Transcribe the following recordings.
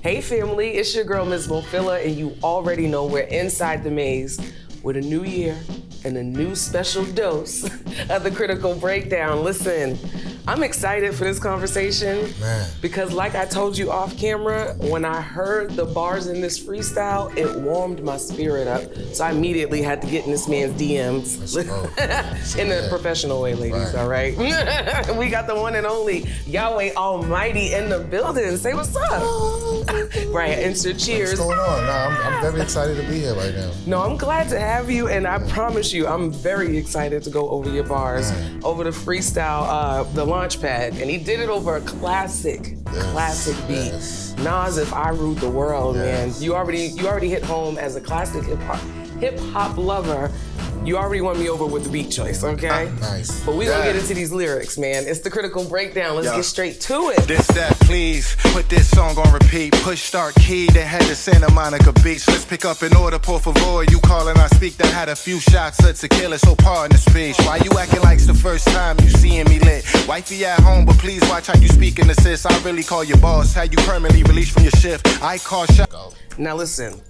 Hey family, it's your girl Ms. Mofilla, and you already know we're inside the maze with a new year and a new special dose of the critical breakdown. Listen, I'm excited for this conversation because like I told you off camera, when I heard the bars in this freestyle, it warmed my spirit up. So I immediately had to get in this man's DMs in a professional way, ladies, all right? We got the one and only Yahweh Almighty in the building. Say what's up. Right, insert cheers. What's going on? I'm very excited to be here right now. No, I'm glad to have you, and I promise you, I'm very excited to go over your bars, over the freestyle, the Launchpad, and he did it over a classic beat. Nas, If I Ruled the World, man. You already hit home as a classic hip hop lover. You already won me over with the beat choice, okay? Nice. But we're gonna get into these lyrics, man. It's the critical breakdown. Let's get straight to it. This, that, please. Put this song on repeat. Push start key, then head to Santa Monica Beach. Let's pick up in order, por favor. You call and I speak. That had a few shots of tequila, so pardon the speech. Why you acting like it's the first time you seeing me lit? Wifey at home, but please watch how you speak and assist. I really call your boss. How you permanently released from your shift. I call shot. Now listen,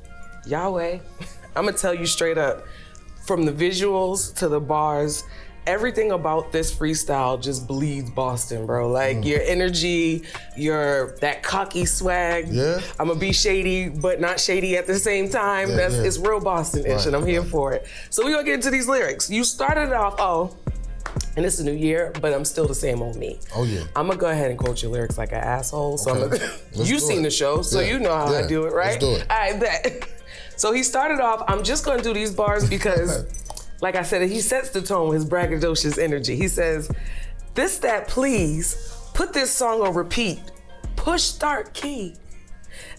Yahweh, I'm gonna tell you straight up. From the visuals to the bars, everything about this freestyle just bleeds Boston, bro. Like your energy, that cocky swag. Yeah. I'm gonna be shady, but not shady at the same time. It's real Boston-ish, and I'm here for it. So we're gonna get into these lyrics. You started off, and it's a new year, but I'm still the same old me. Oh yeah. I'm gonna go ahead and quote your lyrics like an asshole. So Okay. You've seen the show, so you know how I do it, right? Let's do it. I bet. So he started off, I'm just gonna do these bars because, like I said, he sets the tone with his braggadocious energy. He says, this, that, please, put this song on repeat, push start key,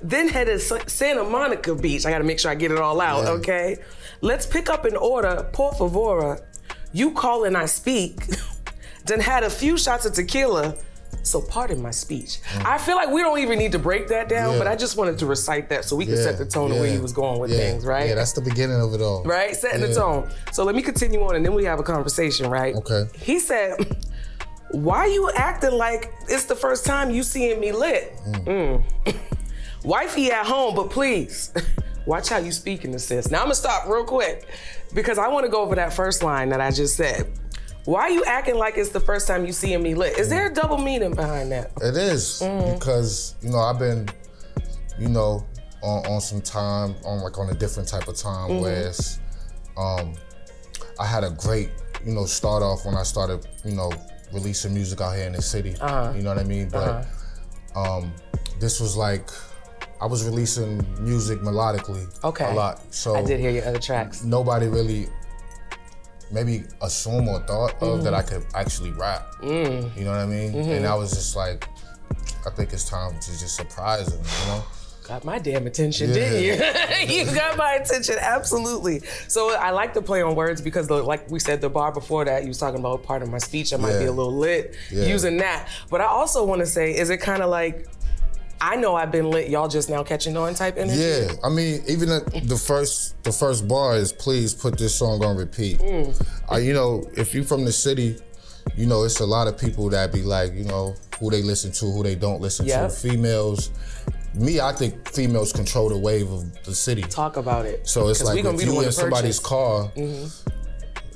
then head to Santa Monica Beach. I gotta make sure I get it all out, okay? Let's pick up in order, por favor, you call and I speak, then had a few shots of tequila, so pardon my speech. I feel like we don't even need to break that down, but I just wanted to recite that so we could set the tone of where he was going with things, right? Yeah, that's the beginning of it all. Right, setting the tone. So let me continue on and then we have a conversation, right? Okay. He said, why you acting like it's the first time you seeing me lit? Wifey at home, but please, watch how you speaking to sis. Now I'm gonna stop real quick because I wanna go over that first line that I just said. Why are you acting like it's the first time you seeing me lit? Is there a double meaning behind that? It is, because, I've been, on some time, on a different type of time where it's, I had a great, start off when I started, releasing music out here in the city. You know what I mean? But this was like, I was releasing music melodically a lot. So I did hear your other tracks. Nobody really maybe assume or thought of that I could actually rap. You know what I mean? And I was just like, I think it's time to just surprise him, Got my damn attention, didn't you? You got my attention, absolutely. So I like to play on words because like we said, the bar before that, you was talking about part of my speech, I might be a little lit using that. But I also want to say, is it kind of like, I know I've been lit, y'all just now catching on type energy? Yeah, I mean, even the first bar is, please put this song on repeat. If you from the city, it's a lot of people that be like, who they listen to, who they don't listen to. Females, I think females control the wave of the city. Talk about it. So it's like, if you in somebody's car, and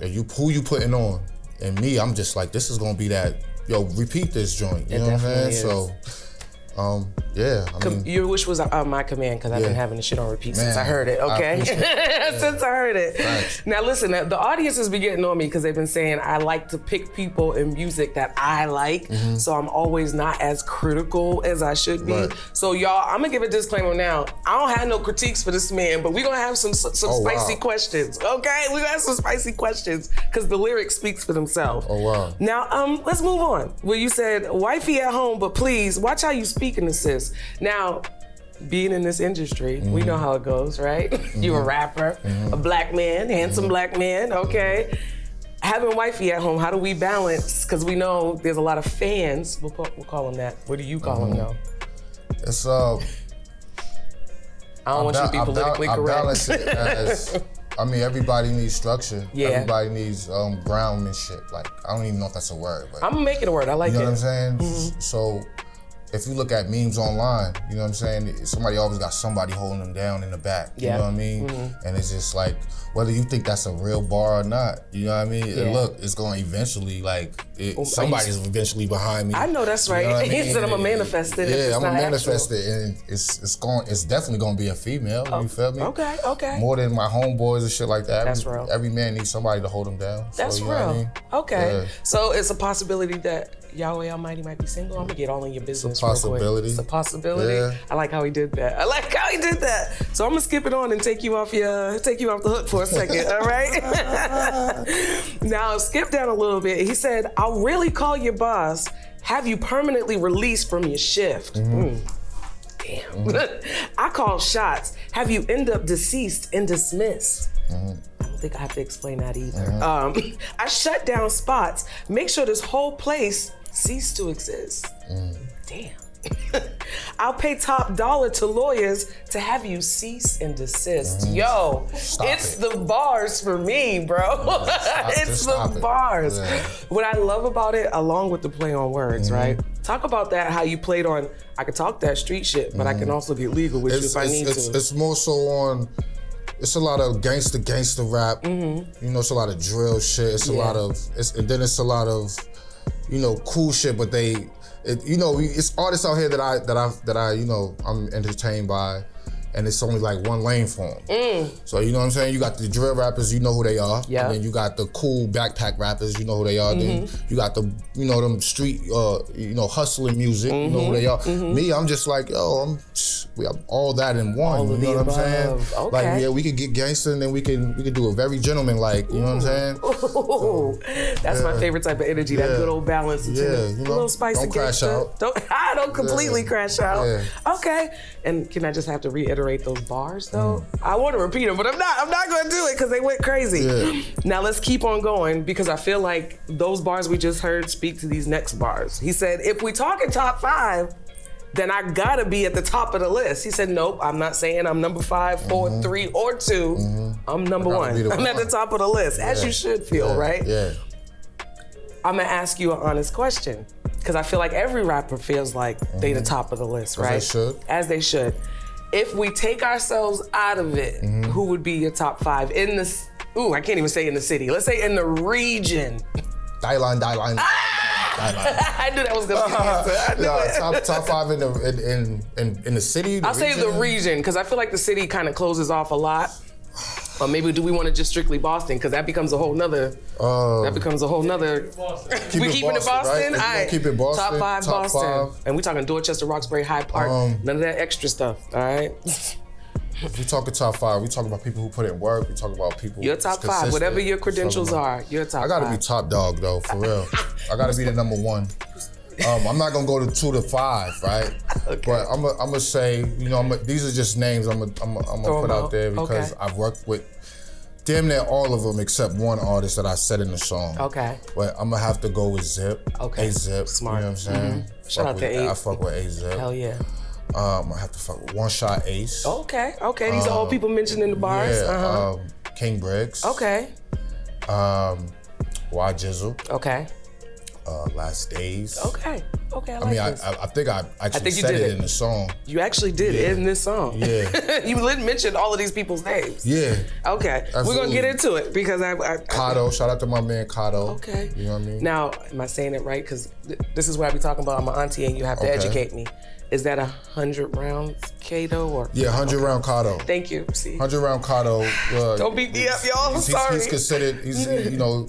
who you putting on? And me, I'm just like, this is gonna be that, repeat this joint, you know what I'm saying? So, your wish was my command because I've been having the shit on repeat since I heard it, okay? Since I heard it. Thanks. Now listen, the audience has been getting on me because they've been saying I like to pick people in music that I like, so I'm always not as critical as I should be. So y'all, I'm gonna give a disclaimer now. I don't have no critiques for this man, but we're gonna have some spicy questions, okay? We're gonna have some spicy questions because the lyrics speaks for themselves. Oh, wow. Now, let's move on. Well, you said, wifey at home, but please, watch how you speaking to sis. Now, being in this industry, we know how it goes, right? You a rapper, a black man, handsome black man, okay? Having wifey at home, how do we balance? Because we know there's a lot of fans, we'll call them that. What do you call them though? It's, I don't want you to be politically correct. I balance it as, everybody needs structure. Everybody needs groundmanship. Like, I don't even know if that's a word. But I'm gonna make it a word, I like it. You know what I'm saying? So, if you look at memes online, you know what I'm saying? Somebody always got somebody holding them down in the back. You know what I mean? And it's just like, whether you think that's a real bar or not, you know what I mean? Yeah. And look, it's going to eventually, somebody's eventually behind me. I know that's right. You know what I mean? He said I'm going to manifest it. Yeah, I'm going to manifest it, and it's definitely going to be a female. You feel me? Okay. More than my homeboys and shit like that. That's real. Every man needs somebody to hold him down. That's so, real. You know what I mean? Okay. Yeah. So it's a possibility that Yahweh Almighty might be single. I'm gonna get all in your business. It's a possibility. Real quick. It's a possibility. Yeah. I like how he did that. So I'm gonna skip it on and take you off the hook for a second. All right. Now skip down a little bit. He said, "I'll really call your boss. Have you permanently released from your shift?" Damn. I call shots. Have you end up deceased and dismissed? I don't think I have to explain that either. I shut down spots. Make sure this whole place cease to exist. Damn. I'll pay top dollar to lawyers to have you cease and desist. Yo, it's the bars for me, bro. It's the bars. Yeah. What I love about it, along with the play on words, right? Talk about that, how you played on, I could talk that street shit, but I can also get legal with you if I need to. It's more so on, it's a lot of gangster rap. You know, it's a lot of drill shit. It's a lot of, and then it's a lot of, you know, cool shit, but it's artists out here that I you know, I'm entertained by, and it's only like one lane for them. So you know what I'm saying? You got the drill rappers, you know who they are. Yeah. And then you got the cool backpack rappers, you know who they are. Then you got the, you know, them street, you know, hustling music, you know who they are. Me, I'm just like, yo, we have all that in one. All you know what I'm saying? Okay. Like, yeah, we could get gangster, and then we can do a very gentleman like, you know what I'm saying? Ooh, that's my favorite type of energy. That good old balance. Yeah, you know, a little spice don't of crash gangster. out. Don't completely crash out. Yeah. Okay. And can I just have to reiterate those bars though? I want to repeat them, but I'm not going to do it because they went crazy. Yeah. Now let's keep on going because I feel like those bars we just heard speak to these next bars. He said, if we talking top 5, then I gotta be at the top of the list. He said, nope, I'm not saying I'm number 5, 4, 3, or 2. I'm number 1. I'm at the top of the list, as you should feel, right? Yeah. I'm gonna ask you an honest question, because I feel like every rapper feels like they the top of the list, right? As they should. As they should. If we take ourselves out of it, who would be your top 5 in this? Ooh, I can't even say in the city. Let's say in the region. Die line. I knew that was gonna be the answer. Top 5 in the city. I'll say the region, because I feel like the city kind of closes off a lot. Or maybe do we want to just strictly Boston? Because that becomes a whole nother. We keeping it Boston. Right? All right. Keep it Boston. Top 5 top Boston. 5. And we talking Dorchester, Roxbury, Hyde Park. None of that extra stuff. All right. If we talking top 5, we talk about people who put in work. We talk about people. Your top 5, whatever your credentials are. Your top 5. I gotta be top dog though, for real. I gotta be the number 1. I'm not gonna go to 2 to 5, right? Okay. But I'm gonna say, you know, these are just names I'm gonna put out there because I've worked with damn near all of them except one artist that I said in the song. Okay. But I'm gonna have to go with Zip. Okay. A-Zip. Smart. You know what I'm saying? Shout out to A. I fuck with A-Zip. Hell yeah. I have to fuck with One Shot Ace. Okay. These are all people mentioned in the bars. Yeah. King Briggs. Okay. Y Jizzle. Okay. Last Days. Okay. I like this. I think I actually think you said did it it. in the song. You actually did it in this song. Yeah. You didn't mention all of these people's names. Yeah. Okay. Absolutely. We're gonna get into it because I Kato, shout out to my man Kato. Okay. You know what I mean? Now, am I saying it right? Because this is what I be talking about. I'm an auntie, and you have to educate me. Is that 100 rounds Kato or? Yeah, 100 round Kato. Thank you. See. 100 round Kato. Don't beat me up, y'all. I'm sorry. He's considered. You know,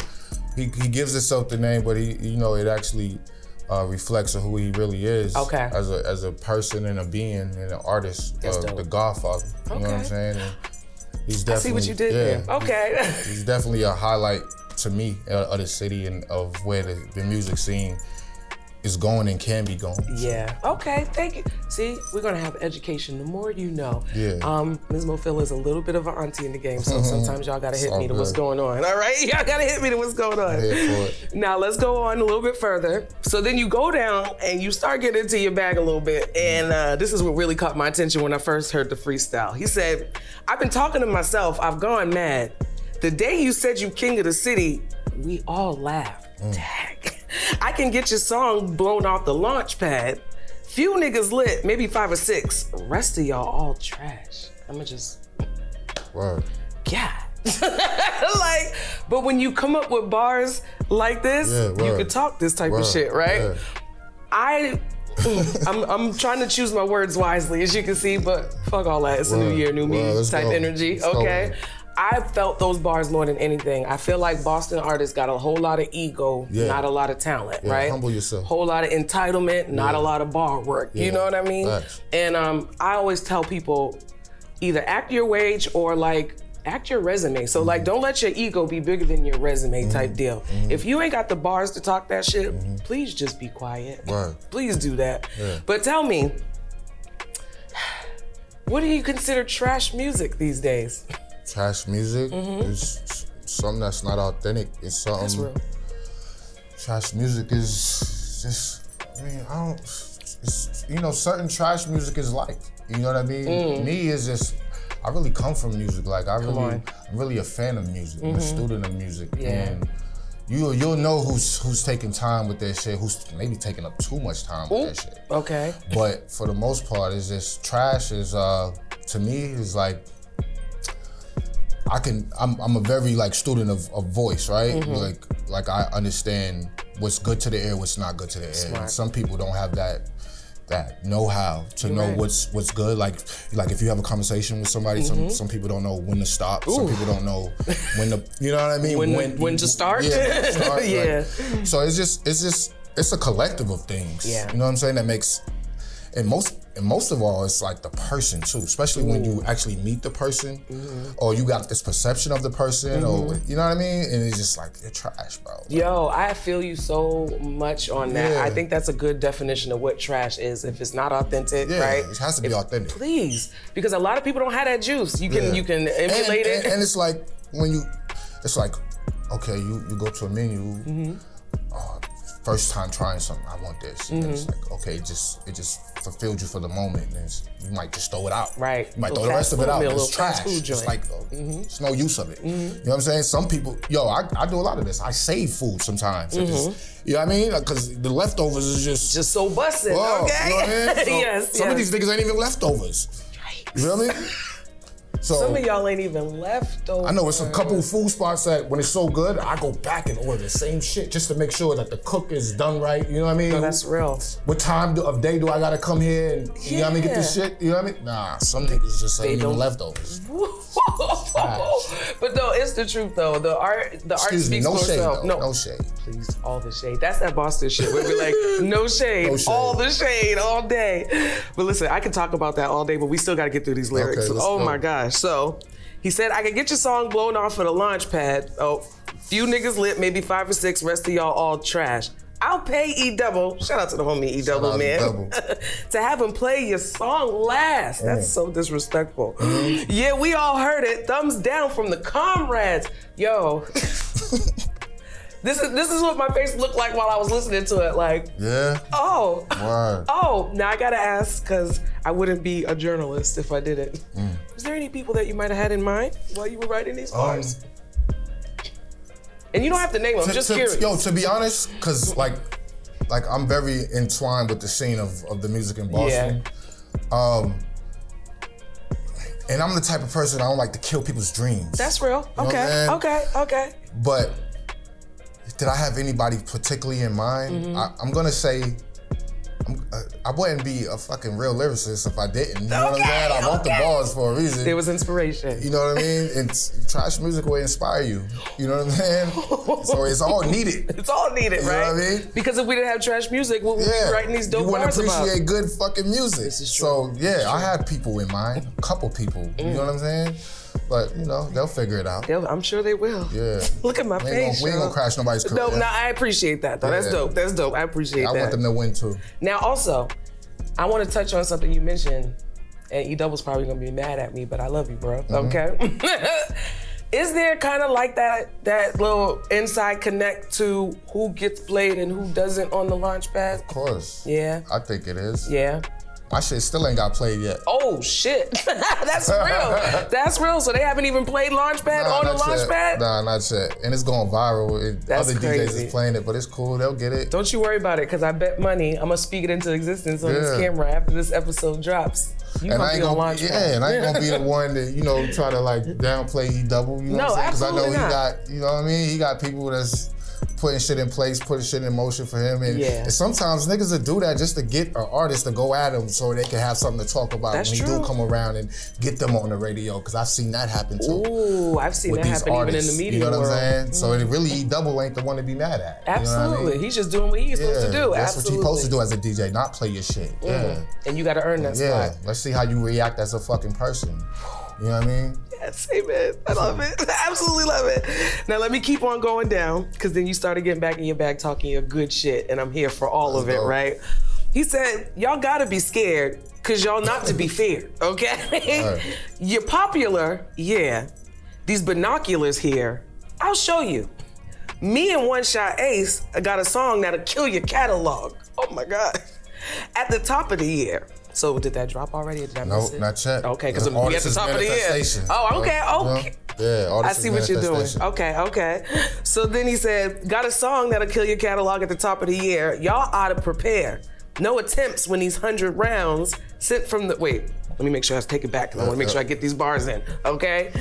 he gives himself the name, but it actually reflects on who he really is. Okay. As a person and a being and an artist. The Godfather. You know what I'm saying? And he's definitely. I see what you did there. Okay. He's definitely a highlight to me of the city and of where the music scene is going and can be going. Yeah. Okay. Thank you. See, we're gonna have education. The more you know. Yeah. Ms. Mofil is a little bit of an auntie in the game, so sometimes y'all gotta hit me to what's going on. All right, y'all gotta hit me to what's going on. I'm here for it. Now let's go on a little bit further. So then you go down and you start getting into your bag a little bit, and this is what really caught my attention when I first heard the freestyle. He said, "I've been talking to myself. I've gone mad. The day you said you king of the city, we all laughed. Dang. I can get your song blown off the Launchpad. Few niggas lit, maybe 5 or 6. Rest of y'all all trash. I'ma just. Word. Yeah. Like, but when you come up with bars like this, you could talk this type of shit, right? Yeah. I'm trying to choose my words wisely, as you can see, but fuck all that. It's a new year, new me type energy. Okay. I felt those bars more than anything. I feel like Boston artists got a whole lot of ego, not a lot of talent, right? Humble yourself. Whole lot of entitlement, not a lot of bar work. You know what I mean? Facts. And I always tell people, either act your wage or like act your resume. So like, don't let your ego be bigger than your resume type deal. If you ain't got the bars to talk that shit, please just be quiet. Right. Please do that. Yeah. But tell me, what do you consider trash music these days? Trash music is something that's not authentic. It's something. That's real. Trash music is just, I mean, it's, you know, certain trash music is like, you know what I mean? Me is just, I really come from music. Like I'm really a fan of music. I'm a student of music. And you'll know who's taking time with their shit, who's maybe taking up too much time with their shit. Okay. But for the most part, it's just trash is to me is like, I'm a very like student of voice, right? Like I understand what's good to the ear, what's not good to the ear. And some people don't have that know-how to know what's good. Like if you have a conversation with somebody, some people don't know when to stop. Some people don't know when to, you know what I mean? When to start? Yeah, start, yeah. Like, so it's a collective of things. Yeah. You know what I'm saying? That makes, and most of all, it's like the person too, especially when you actually meet the person, or you got this perception of the person, or you know what I mean? And it's just like, you're trash, bro. Like, yo, I feel you so much on that. I think that's a good definition of what trash is. If it's not authentic, right? It has to be authentic. Please, because a lot of people don't have that juice. You can emulate it. And it's like, it's like, okay, you go to a menu, first time trying something, I want this. And it's like, okay, it just fulfilled you for the moment. And you might just throw it out. Right. You might throw the rest of it out. It's trash. It's like, it's no use of it. You know what I'm saying? Some people, I do a lot of this. I save food sometimes. You know what I mean? Because the leftovers is just so busted, okay? You know what I mean? So yes. Some of these niggas ain't even leftovers. Yikes. You know what I mean? So, some of y'all ain't even leftovers. I know it's a couple food spots that when it's so good, I go back and order the same shit just to make sure that the cook is done right. You know what I mean? No, that's real. What time of day do I gotta come here and you know what I mean, get this shit? You know what I mean? Nah, some niggas just ain't even leftovers. But no, it's the truth though. The art speaks for itself. No shade. Please, all the shade. That's that Boston shit. Where we're like, no shade, all the shade, all day. But listen, I can talk about that all day, but we still gotta get through these lyrics. Okay, oh my gosh. So he said, I could get your song blown off of the Launchpad. Oh, few niggas lit, maybe 5 or 6, rest of y'all all trash. I'll pay E-Double, shout out to the homie E-Double, man, to have him play your song last. That's so disrespectful. Yeah, we all heard it. Thumbs down from the comrades. Yo. This is what my face looked like while I was listening to it. Like, oh, word. Oh, now I gotta ask, because I wouldn't be a journalist if I didn't. Was there any people that you might have had in mind while you were writing these bars? And you don't have to name them, I'm just curious. Yo, to be honest, because like I'm very entwined with the scene of the music in Boston. And I'm the type of person, I don't like to kill people's dreams. That's real. Okay. But did I have anybody particularly in mind? I'm gonna say, I wouldn't be a fucking real lyricist if I didn't. You know what I'm saying? I wrote the bars for a reason. There was inspiration. You know what I mean? And trash music will inspire you. You know what I'm saying? So it's all needed. It's all needed, you right? You know what I mean? Because if we didn't have trash music, what would we be writing these dope bars about? You wouldn't appreciate good fucking music. This is true. So yeah, I had people in mind, a couple people. You know what I'm saying? But you know, they'll figure it out. I'm sure they will. Yeah. Look at my face. We ain't gonna crash nobody's career. No, I appreciate that though. That's dope. That's dope. I appreciate that. I want them to win too. Now also, I want to touch on something you mentioned, and E-Double's probably gonna be mad at me, but I love you, bro. Okay. Is there kind of like that little inside connect to who gets played and who doesn't on the Launchpad? Of course. Yeah. I think it is. Yeah. My shit still ain't got played yet. Oh shit, that's real. That's real. So they haven't even played Launchpad on the Launchpad? Nah, not yet. And it's going viral. Other DJs is playing it, but it's cool. They'll get it. Don't you worry about it, because I bet money I'm gonna speak it into existence on this camera after this episode drops. You gonna be on Launchpad. Yeah, and I ain't gonna be the one that, try to like downplay E-Double. You know what I'm saying? Because I know he got, you know what I mean? He got people that's putting shit in place, putting shit in motion for him. And sometimes niggas will do that just to get an artist to go at them so they can have something to talk about when he do come around and get them on the radio. Because I've seen that happen too. Ooh, I've seen that happen even in the media world. You know what I'm saying? So it really, E-Double ain't the one to be mad at. Absolutely. You know what I mean? He's just doing what he's supposed to do. That's what you're supposed to do as a DJ, not play your shit. Yeah. And you got to earn that spot. Let's see how you react as a fucking person. You know what I mean? Yes, amen. I love it. I absolutely love it. Now let me keep on going down, because then you started getting back in your bag talking your good shit, and I'm here for all of it, right? He said, y'all gotta be scared, because y'all not to be feared, okay? Right. You're popular, yeah. These binoculars here, I'll show you. Me and One Shot Ace got a song that'll kill your catalog. Oh my God. At the top of the year. So did that drop already? Or did I miss it? Not yet. Okay, because we at the top of the year. Oh, okay. Yeah, I see what you're doing. Okay. So then he said, got a song that'll kill your catalog at the top of the year. Y'all ought to prepare. No attempts when these 100 rounds sent from the, wait, let me make sure I take it back, because I want to make sure I get these bars in, okay?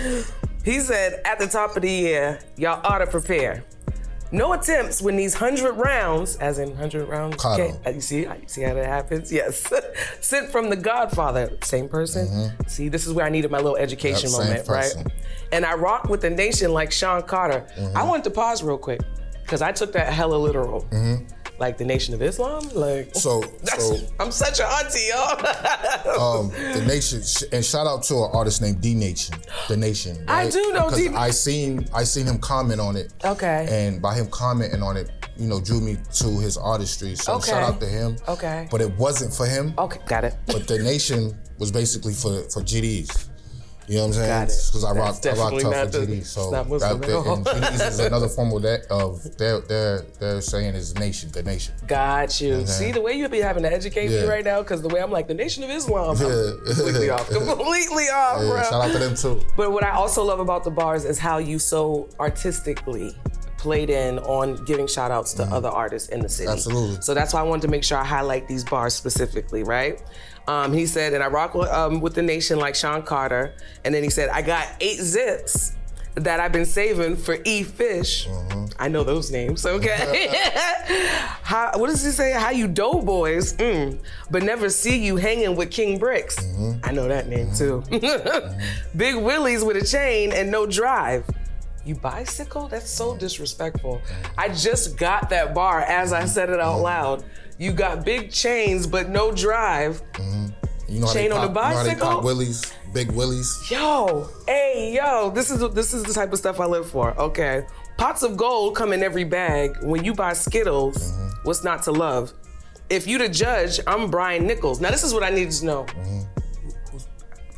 He said, at the top of the year, y'all ought to prepare. No attempts when these 100 rounds, as in 100 rounds, okay, you see how that happens? Yes. Sent from the Godfather, same person? Mm-hmm. See, this is where I needed my little education moment, right? And I rock with the nation like Sean Carter. Mm-hmm. I wanted to pause real quick, because I took that hella literal. Mm-hmm. Like the Nation of Islam? Like, so I'm such an auntie, y'all. The Nation, and shout out to an artist named D Nation, The Nation. Right? I do know D. I seen him comment on it. Okay. And by him commenting on it, drew me to his artistry. So shout out to him. Okay. But it wasn't for him. Okay, got it. But The Nation was basically for GDs. You know what I'm saying? Got it. Because I rock tough for GDs. So and GDs is another form of that. They're saying is nation, the nation. Got you. Mm-hmm. See the way you be having to educate me right now, because the way I'm like the Nation of Islam, I'm completely off, bro. Shout out to them too. But what I also love about the bars is how you so artistically played in on giving shout outs to other artists in the city. Absolutely. So that's why I wanted to make sure I highlight these bars specifically, right? He said, and I rock with the nation like Sean Carter. And then he said, I got 8 zips that I've been saving for E-Fish. Mm-hmm. I know those names, okay? What does he say? How you doughboys, but never see you hanging with King Bricks. Mm-hmm. I know that name too. Big Willies with a chain and no drive. You bicycle? That's so disrespectful. I just got that bar as I said it out loud. You got big chains, but no drive. Mm-hmm. You know chain on the bicycle? You know how they pop willies, big willies? Yo, this is the type of stuff I live for, okay? Pots of gold come in every bag. When you buy Skittles, what's not to love? If you the judge, I'm Brian Nichols. Now this is what I need to know.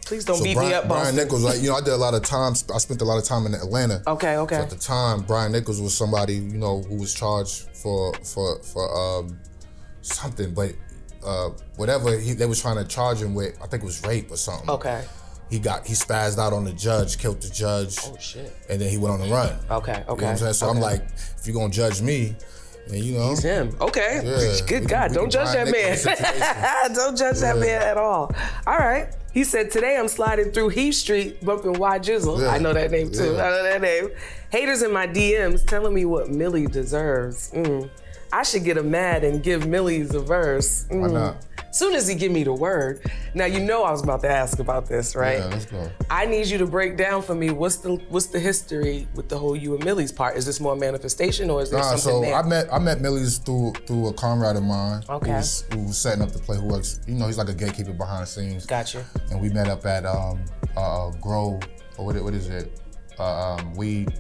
Please don't beat me up, Brian Nichols, right? I did a lot of time. I spent a lot of time in Atlanta. Okay. So at the time, Brian Nichols was somebody, who was charged for something, but whatever they was trying to charge him with, I think it was rape or something. Okay. He spazzed out on the judge, killed the judge. Oh shit. And then he went on the run. Okay. You know what I'm saying? So I'm like, if you're gonna judge me, and he's him. Okay. Yeah, Good God, don't judge that man. Don't judge that man at all. All right. He said, today I'm sliding through Heath Street, bumping Y Jizzle. Yeah. I know that name too. I know that name. Haters in my DMs telling me what Millie deserves. I should get him mad and give Millie's a verse. Why not? Soon as he give me the word. Now I was about to ask about this, right? Yeah, let's go. I need you to break down for me what's the history with the whole you and Millie's part. Is this more manifestation or is there something there? I met Millie's through a comrade of mine. Okay. Who was setting up the play. Who works, he's like a gatekeeper behind the scenes. Gotcha. And we met up at Grow, or what is it? Weed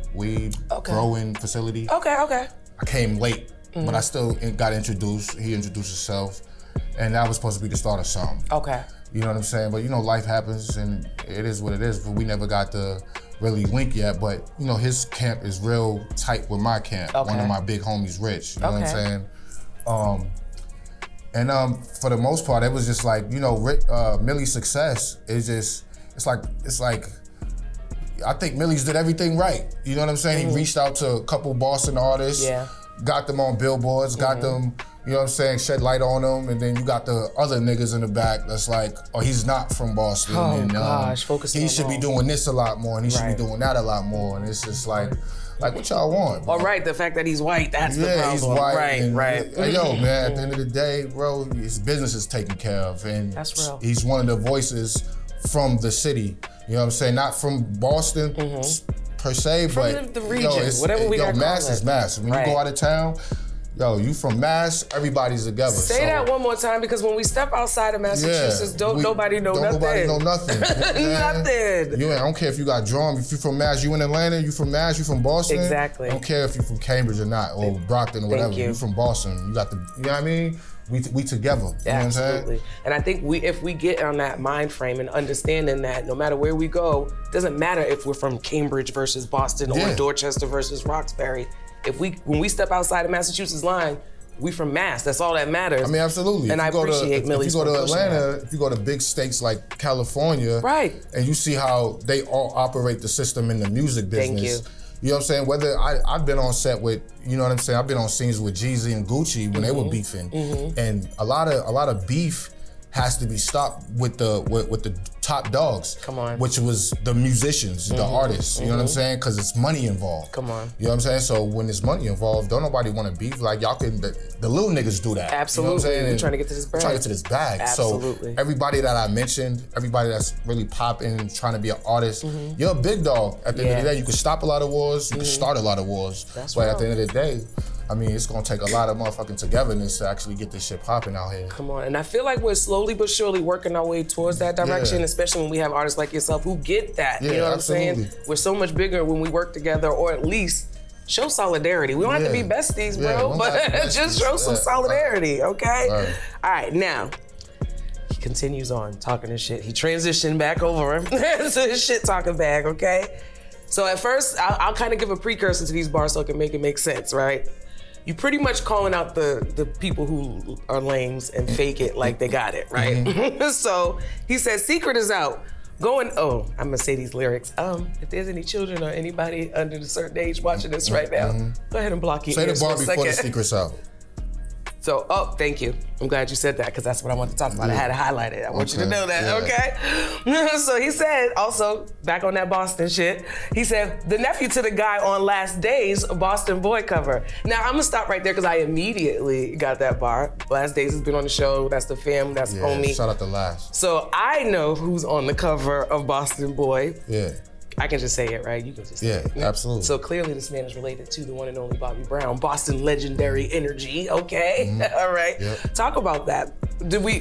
growing facility. Okay. I came late. But I still got introduced. He introduced himself, and that was supposed to be the start of something. Okay. You know what I'm saying? But life happens, and it is what it is. But we never got to really link yet. But his camp is real tight with my camp. Okay. One of my big homies, Rich. You know what I'm saying? And for the most part, it was just like, you know, Millie's success is just, it's like, I think Millie's did everything right. You know what I'm saying? He reached out to a couple Boston artists, got them on billboards, got them, you know what I'm saying, shed light on them, and then you got the other niggas in the back that's like, oh, he's not from Boston. Oh and, gosh, focusing he on should be doing this a lot more, and he should be doing that a lot more, and it's just like what y'all want? All right, the fact that he's white, that's the problem. Yeah, he's white. Right. Yo, man, at the end of the day, bro, his business is taken care of, and that's real. He's one of the voices from the city. You know what I'm saying? Not from Boston per se, from but the region, whatever we got. Mass is Mass. When you go out of town, yo, you from Mass, everybody's together. Say that one more time, because when we step outside of Massachusetts, nobody know nothing. Nobody know nothing. Nothing. I don't care if you got drawn. If you from Mass, you in Atlanta, you from Mass, you from Boston. Exactly. I don't care if you from Cambridge or not, or Brockton or whatever. You from Boston. You got the, you know what I mean? We together. You know what I'm saying? And I think if we get on that mind frame and understanding that no matter where we go, it doesn't matter if we're from Cambridge versus Boston or Dorchester versus Roxbury. When we step outside of Massachusetts line, we from Mass. That's all that matters. I mean, absolutely. And I appreciate Millie's. If you go to Atlanta, if you go to big states like California, and you see how they all operate the system in the music business. Thank you. You know what I'm saying? Whether I've been on set with, you know what I'm saying? I've been on scenes with Jeezy and Gucci when they were beefing, and a lot of beef has to be stopped with the top dogs. Come on. Which was the musicians, the artists. You know what I'm saying? Because it's money involved. Come on. You know what I'm saying? So when there's money involved, don't nobody want to beef. Like y'all can, the little niggas do that. Absolutely. You know what I'm saying? We're trying to get to this bag. Trying to get to this bag. Absolutely. So everybody that I mentioned, everybody that's really popping, trying to be an artist, you're a big dog. At the end of the day, you can stop a lot of wars, you can start a lot of wars. But at the end of the day, I mean, it's gonna take a lot of motherfucking togetherness to actually get this shit popping out here. Come on, and I feel like we're slowly but surely working our way towards that direction, especially when we have artists like yourself who get that. You know what I'm saying? We're so much bigger when we work together, or at least show solidarity. We don't have to be besties, bro, but just show some solidarity, okay? All right, now, he continues on talking his shit. He transitioned back over to his shit talking bag, okay? So at first, I'll kind of give a precursor to these bars so it can make sense, right? You pretty much calling out the people who are lames and fake it like they got it, right? So he says, secret is out. I'm gonna say these lyrics. If there's any children or anybody under a certain age watching this right now, go ahead and block your ears for a second. Say the bar before the secret's out. So, thank you. I'm glad you said that, because that's what I wanted to talk about. I had it highlighted. I want you to know that, okay? So he said, also, back on that Boston shit, he said, the nephew to the guy on Last Days Boston Boy cover. Now, I'm gonna stop right there, because I immediately got that bar. Last Days has been on the show. That's the fam, that's homie. Shout out to Last. So I know who's on the cover of Boston Boy. Yeah. I can just say it, right? You can just say it. Yeah, absolutely. So clearly this man is related to the one and only Bobby Brown, Boston legendary energy, okay? All right. Yep. Talk about that.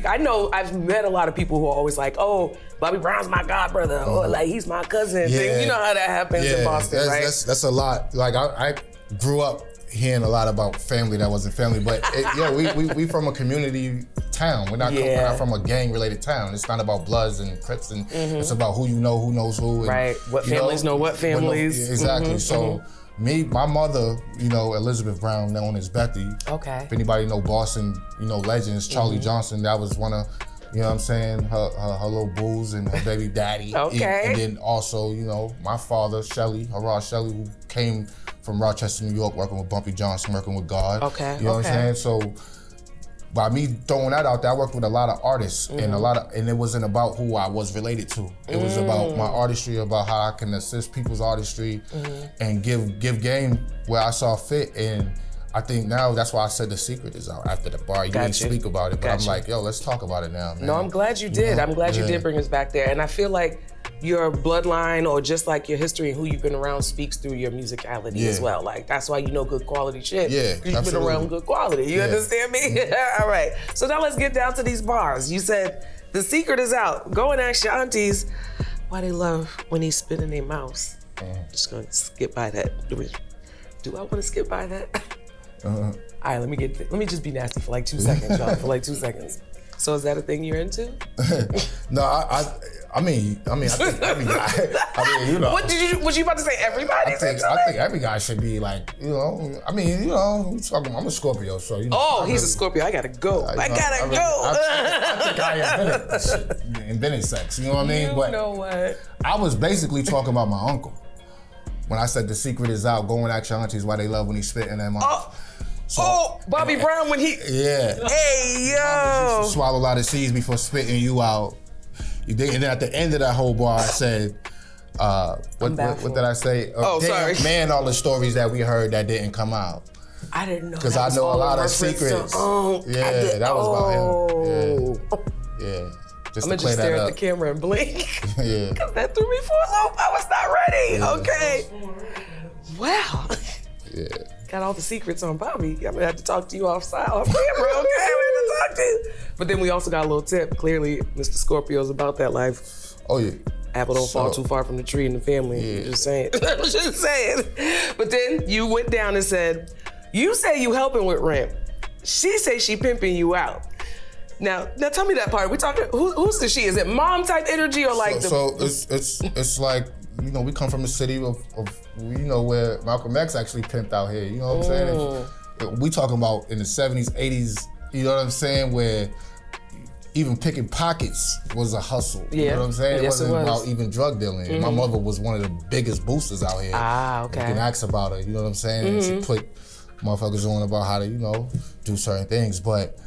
I know I've met a lot of people who are always like, oh, Bobby Brown's my god brother, or like he's my cousin. Yeah. You know how that happens in Boston, right? That's a lot. Like I grew up hearing a lot about family that wasn't family, but we from a community town. We're not from a gang-related town. It's not about Bloods and Crips, and it's about who you know, who knows who. And, right. What families know what families. Exactly. So my mother, Elizabeth Brown, known as Bethy. Okay. If anybody know Boston, legends, Charlie Johnson, that was one of, you know what I'm saying, her little booze and her baby daddy. Okay. And then also, my father, Haraj Shelley, who came from Rochester, New York, working with Bumpy Johnson, working with God. Okay. You know what I'm saying? So by me throwing that out there, I worked with a lot of artists and and it wasn't about who I was related to. It was about my artistry, about how I can assist people's artistry and give game where I saw fit. And I think now that's why I said the secret is out after the bar. You didn't speak about it, but I'm like, yo, let's talk about it now, man. No, I'm glad you did. I'm glad you did bring us back there. And I feel like your bloodline, or just like your history and who you've been around, speaks through your musicality as well. Like, that's why you know good quality shit. Yeah, because you've been around good quality. You understand me? All right. So now let's get down to these bars. You said the secret is out. Go and ask your aunties why they love when he's spitting their mouths. Just gonna skip by that. Do I want to skip by that? All right, let me just be nasty for like 2 seconds, y'all. For like 2 seconds. So is that a thing you're into? No, I mean, I think every guy. I mean, you know. Was you about to say everybody? I think every guy should be like, you know. I mean, you know, I'm a Scorpio, so you know. Oh, he's a Scorpio. I gotta go. I think I invented sex. You know what I mean? You know what? I was basically talking about my uncle when I said the secret is out. Go and ask your aunties why they love when he's spitting in their mouth. Bobby Brown when he. Yeah. Hey yo. Used to swallow a lot of seeds before spitting you out. And then at the end of that whole bar, I said, what did I say? Sorry. Man, all the stories that we heard that didn't come out. I didn't know. Because I know a lot of secrets. That was about him. Yeah. I'm gonna just stare at the camera and blink. Yeah. Because that threw me for a loop. I was not ready. Yeah. Okay. Wow. Yeah. Got all the secrets on Bobby. I'm gonna have to talk to you off camera, okay? We have to talk to you. But then we also got a little tip. Clearly, Mr. Scorpio's about that life. Oh yeah. Apple don't fall too far from the tree in the family. Yeah. I'm just saying. I'm just saying. But then you went down and said, you say you helping with rent. She say she pimping you out. Now tell me that part. We talking, who's the she? Is it mom type energy or like So it's like, you know, we come from a city of you know, where Malcolm X actually pimped out here. You know what I'm saying? We talking about in the 70s, 80s, you know what I'm saying, where even picking pockets was a hustle. Yeah. You know what I'm saying? Yes, it wasn't about even drug dealing. My mother was one of the biggest boosters out here. Okay. You can ask about her, you know what I'm saying? And she put motherfuckers on about how to, you know, do certain things. But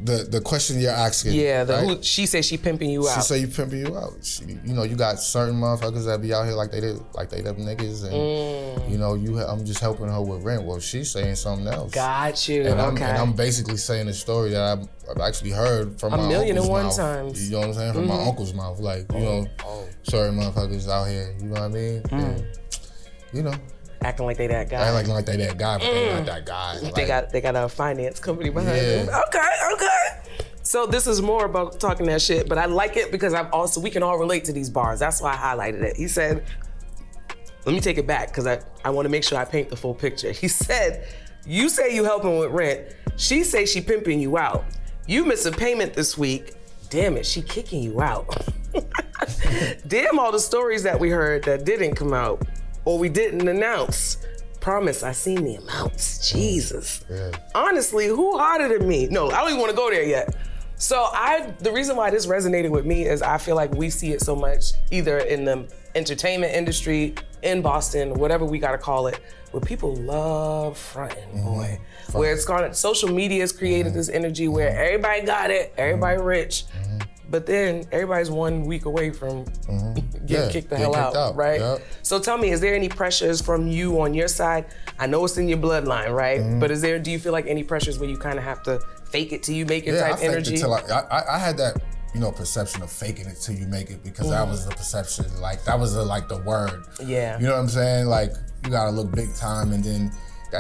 the question you're asking. Yeah, right? She said she pimping you out. She say you pimping you out. You know, you got certain motherfuckers that be out here like they them niggas, and you know, I'm just helping her with rent. Well, she's saying something else. Got you. And okay. I'm basically saying a story that I've actually heard from my uncle's mouth. Times. You know what I'm saying? From my uncle's mouth, like you know, certain motherfuckers out here. You know what I mean? And, you know. Acting like they that guy. Acting like they that guy, but they not that guy. Like, they got a finance company behind them. Okay. So this is more about talking that shit, but I like it because we can all relate to these bars. That's why I highlighted it. He said, let me take it back because I want to make sure I paint the full picture. He said, you say you helping with rent. She say she pimping you out. You miss a payment this week. Damn it, she kicking you out. Damn all the stories that we heard that didn't come out. Or we didn't announce. Promise, I seen the amounts. Jesus. Yeah. Honestly, who harder than me? No, I don't even want to go there yet. So the reason why this resonated with me is I feel like we see it so much either in the entertainment industry, in Boston, whatever we gotta call it, where people love fronting, boy. Where it's gone, social media has created this energy where everybody got it, everybody rich. But then everybody's 1 week away from getting kicked the hell out, right? Yep. So tell me, is there any pressures from you on your side? I know it's in your bloodline, right? But do you feel like any pressures where you kind of have to fake it till you make it type energy? I had that, you know, perception of faking it till you make it because that was the perception, like that was the word. Yeah. You know what I'm saying? Like you gotta look big time and then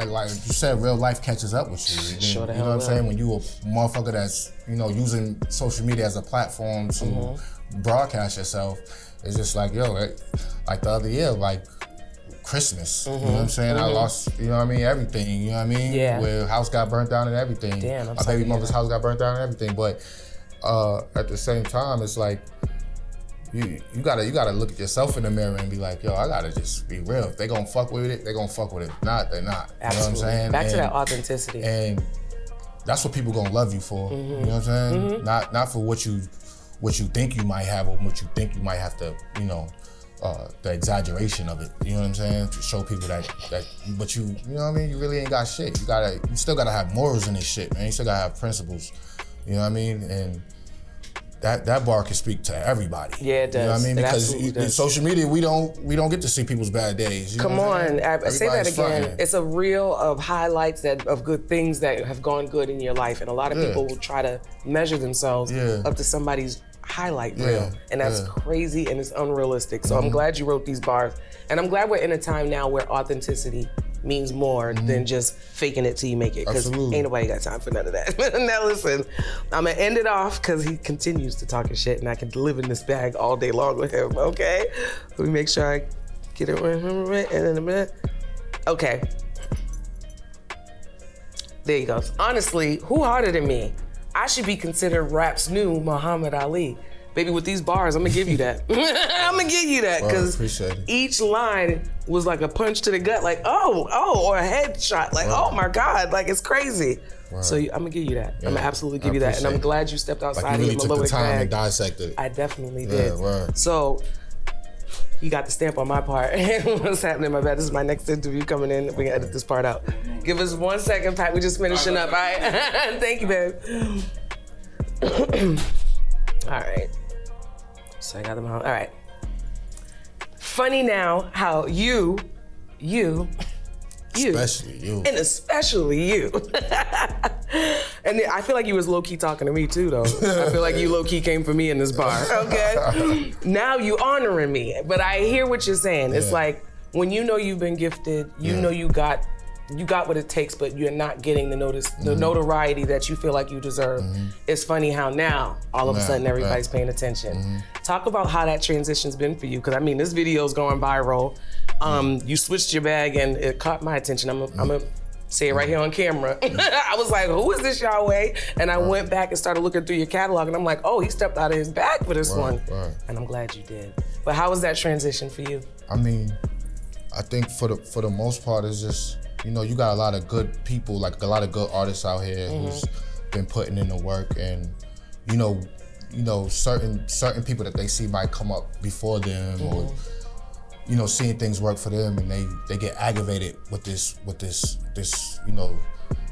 like you said, real life catches up with you. Sure the hell you know what I'm will. saying? When you a motherfucker that's, you know, using social media as a platform to broadcast yourself, it's just like, yo, like the other year, like Christmas, you know what I'm saying? I lost, you know what I mean, everything, you know what I mean? Yeah. Where house got burnt down and everything. Damn, my baby mother's house got burnt down and everything. But at the same time, it's like, you gotta look at yourself in the mirror and be like, yo, I gotta just be real. If they gonna fuck with it, they gonna fuck with it. If not, they're not. Absolutely. You know what I'm saying? Back to that authenticity. And that's what people gonna love you for. You know what I'm saying? Not for what you think you might have or what you think you might have to, you know, the exaggeration of it. You know what I'm saying? To show people that but you know what I mean? You really ain't got shit. You still gotta have morals in this shit, man. You still gotta have principles. You know what I mean? And that bar can speak to everybody. Yeah, it does. You know what I mean? It Because in social media, we don't get to see people's bad days. You know Come on, say that again. Fronting. It's a reel of highlights of good things that have gone good in your life, and a lot of people will try to measure themselves up to somebody's highlight reel, and that's crazy and it's unrealistic. So I'm glad you wrote these bars, and I'm glad we're in a time now where authenticity means more than just faking it till you make it, because ain't nobody got time for none of that. Now listen, I'm gonna end it off because he continues to talk his shit and I can live in this bag all day long with him, okay? Let me make sure I get it right in a minute. Okay. There you go. Honestly, who harder than me? I should be considered rap's new Muhammad Ali. Baby, with these bars, I'm gonna give you that. I'm gonna give you that, because each line was like a punch to the gut, like, oh, or a headshot, like, oh my God, like, it's crazy. Right. So I'm gonna give you that. Yeah, I'm gonna absolutely give you that. And I'm glad you stepped outside like you really of your took the time to dissect it. I definitely did. Right. So you got the stamp on my part. What's happening, my bad? This is my next interview coming in. We can edit this part out. Give us 1 second, Pat. We're just finishing up, all right? Thank you, babe. All right. So I got them out. All right. Funny now how you, especially you, and especially you. And I feel like you was low-key talking to me too, though. I feel like you low-key came for me in this bar, okay? Now you honoring me, but I hear what you're saying. It's like, when you know you've been gifted, you know you got what it takes, but you're not getting the notoriety that you feel like you deserve. It's funny how now, all of a sudden, everybody's paying attention. Talk about how that transition's been for you, because I mean, this video's going viral. You switched your bag and it caught my attention. I'm gonna say it right here on camera. I was like, who is this Yahweh? And I went back and started looking through your catalog, and I'm like, oh, he stepped out of his bag for this one. And I'm glad you did. But how was that transition for you? I mean, I think for the most part, it's just, you know, you got a lot of good people, like a lot of good artists out here who's been putting in the work, and you know, certain people that they see might come up before them, or you know, seeing things work for them, and they get aggravated with this you know,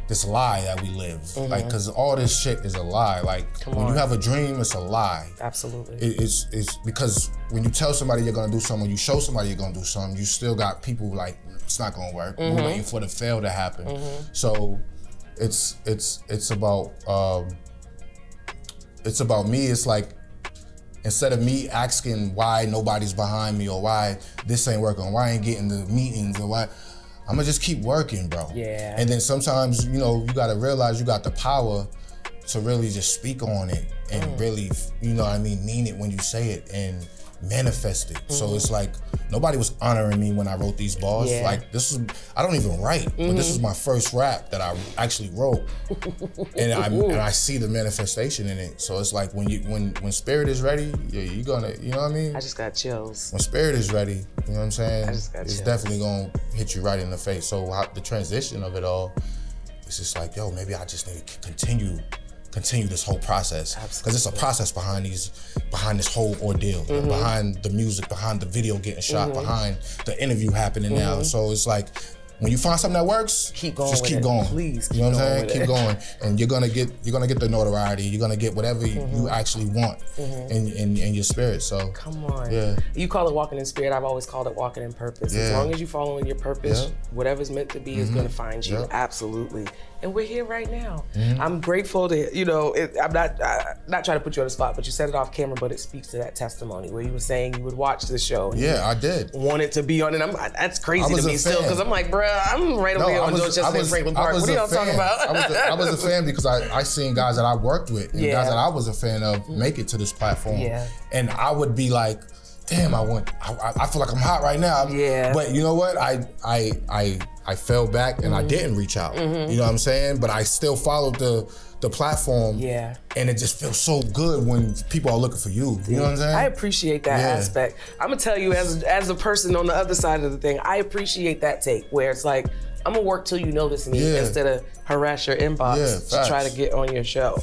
this lie that we live. Like, because all this shit is a lie. Like, when you have a dream, it's a lie. Absolutely. It's because when you tell somebody you're gonna do something, when you show somebody you're gonna do something, you still got people like, it's not gonna work. We're waiting for the fail to happen. So it's about me. It's like, instead of me asking why nobody's behind me, or why this ain't working, or why I ain't getting the meetings, or why, I'm gonna just keep working, bro. Yeah. And then sometimes, you know, you gotta realize you got the power to really just speak on it and really, you know what I mean it when you say it and manifest it. So it's like, nobody was honoring me when I wrote these bars. Like, I don't even write, but this is my first rap that I actually wrote. And I see the manifestation in it. So it's like, when spirit is ready, you're gonna, you know what I mean? I just got chills. When spirit is ready, you know what I'm saying? I just got it's chills. definitely gonna hit you right in the face. So the transition of it all, it's just like, yo, maybe I just need to continue this whole process, because it's a process behind this whole ordeal, behind the music, behind the video getting shot, behind the interview happening now. So it's like, when you find something that works, keep going. Just keep it. going. Please, you know what I'm saying? Keep going, and you're gonna get the notoriety. You're gonna get whatever you actually want in your spirit. So come on. Yeah. You call it walking in spirit. I've always called it walking in purpose. As long as you following your purpose, whatever's meant to be is gonna find you. Absolutely. And we're here right now. I'm grateful to, you know, I'm not trying to put you on the spot, but you said it off camera, but it speaks to that testimony where you were saying you would watch this show. And I did. Wanted to be on it. That's crazy to me still, because I'm like, bruh, I'm right over here on Dorchester and Franklin Park. What are y'all talking about? I was a fan because I seen guys that I worked with and guys that I was a fan of make it to this platform. And I would be like, damn, I feel like I'm hot right now. But you know what? I fell back and I didn't reach out. You know what I'm saying? But I still followed the platform. And it just feels so good when people are looking for you. You know what I'm saying? I appreciate that aspect. I'm gonna tell you, as a person on the other side of the thing, I appreciate that take where it's like, I'm gonna work till you notice me instead of harass your inbox to try to get on your show.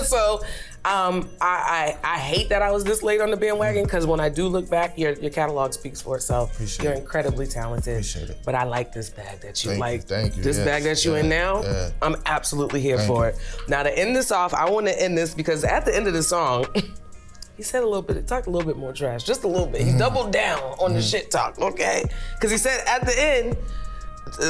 So I hate that I was this late on the bandwagon, because when I do look back, your catalog speaks for itself. You're incredibly talented. Appreciate it. But I like this bag that you Thank you. This bag that you're in now, I'm absolutely here for it. Now, to end this off, I want to end this because at the end of the song, he said talked a little bit more trash, just a little bit. He doubled down on the shit talk, okay? Because he said at the end,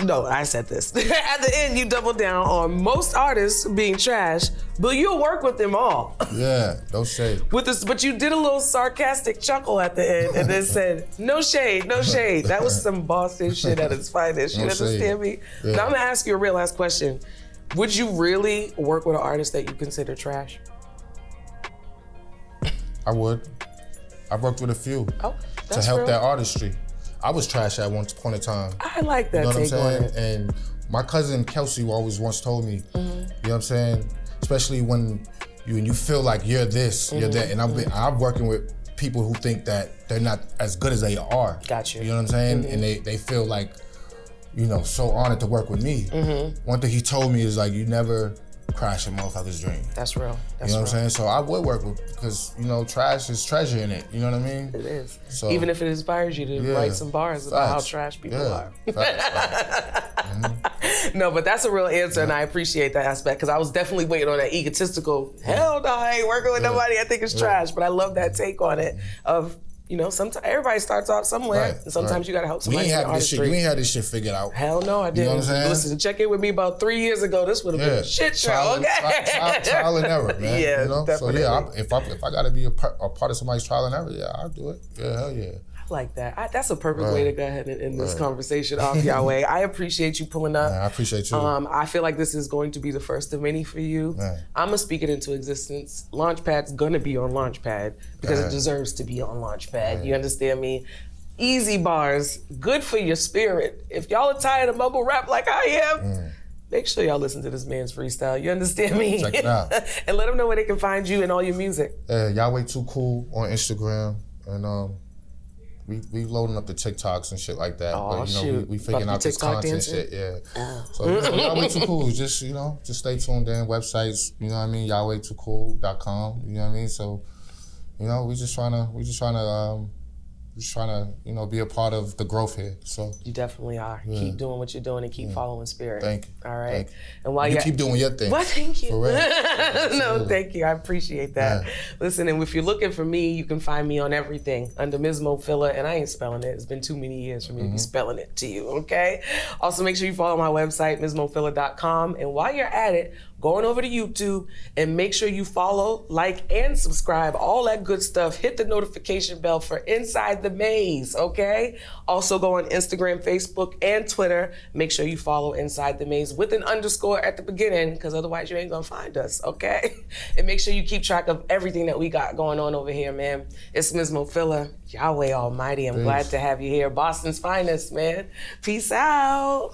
no, I said this. At the end, you double down on most artists being trash, but you'll work with them all. Yeah, no shade. But you did a little sarcastic chuckle at the end and then said, no shade, no shade. That was some Boston shit at its finest. You understand me? Yeah. Now I'm gonna ask you a real last question. Would you really work with an artist that you consider trash? I would. I've worked with a few to help real. That artistry. I was trash at one point in time. I like that. You know what I'm saying? And my cousin Kelsey always once told me, you know what I'm saying? Especially when you feel like you're this, you're that. And I'm working with people who think that they're not as good as they are. Got you. You know what I'm saying? And they feel like, you know, so honored to work with me. One thing he told me is like, you never crash a motherfucker's dream. That's real. You know what I'm saying? So I would work with, because, you know, trash is treasure in it. You know what I mean? It is. So, even if it inspires you to write some bars about how trash people are. No, but that's a real answer, and I appreciate that aspect, because I was definitely waiting on that egotistical, hell no, I ain't working with nobody, I think it's trash. But I love that take on it of, you know, sometimes everybody starts off somewhere, and sometimes you gotta help somebody. You ain't had this shit figured out. Hell no, I didn't. You know what I'm saying? Listen, check in with me about 3 years ago. This would have been a shit show. Trial and error, man. Yeah, you know? definitely. So yeah, if I gotta be a part of somebody's trial and error, yeah, I'll do it. Yeah, hell yeah. I like that. That's a perfect way to go ahead and end this conversation off, Yahweh. I appreciate you pulling up. I appreciate you. I feel like this is going to be the first of many for you. I'm gonna speak it into existence. Launchpad's gonna be on Launchpad because it deserves to be on Launchpad. You understand me? Easy bars, good for your spirit. If y'all are tired of mumble rap like I am, make sure y'all listen to this man's freestyle. You understand me? Check it out. And let them know where they can find you and all your music. Yahweh Too Cool on Instagram, and we loading up the TikToks and shit like that. Oh, but, you know, we figuring out this content shit, So, you know, Yahweh Too Cool. Just stay tuned in. Websites, you know what I mean? YahwehTooCool.com. You know what I mean? So, you know, we just trying to you know, be a part of the growth here. So you definitely are. Keep doing what you're doing and keep following spirit. Thank you. All right. Thank you. And while you keep doing your thing. Well, thank you. For real. No, thank you. I appreciate that. Listen, and if you're looking for me, you can find me on everything under Ms. Mofilla, and I ain't spelling it. It's been too many years for me to be spelling it to you, okay? Also, make sure you follow my website, MsMofilla.com, and while you're at it, go on over to YouTube and make sure you follow, like, and subscribe, all that good stuff. Hit the notification bell for Inside the Maze, okay? Also go on Instagram, Facebook, and Twitter. Make sure you follow Inside the Maze with an underscore at the beginning, because otherwise you ain't gonna find us, okay? And make sure you keep track of everything that we got going on over here, man. It's Ms. Mofilla, Yahweh Almighty. I'm glad to have you here. Boston's finest, man. Peace out.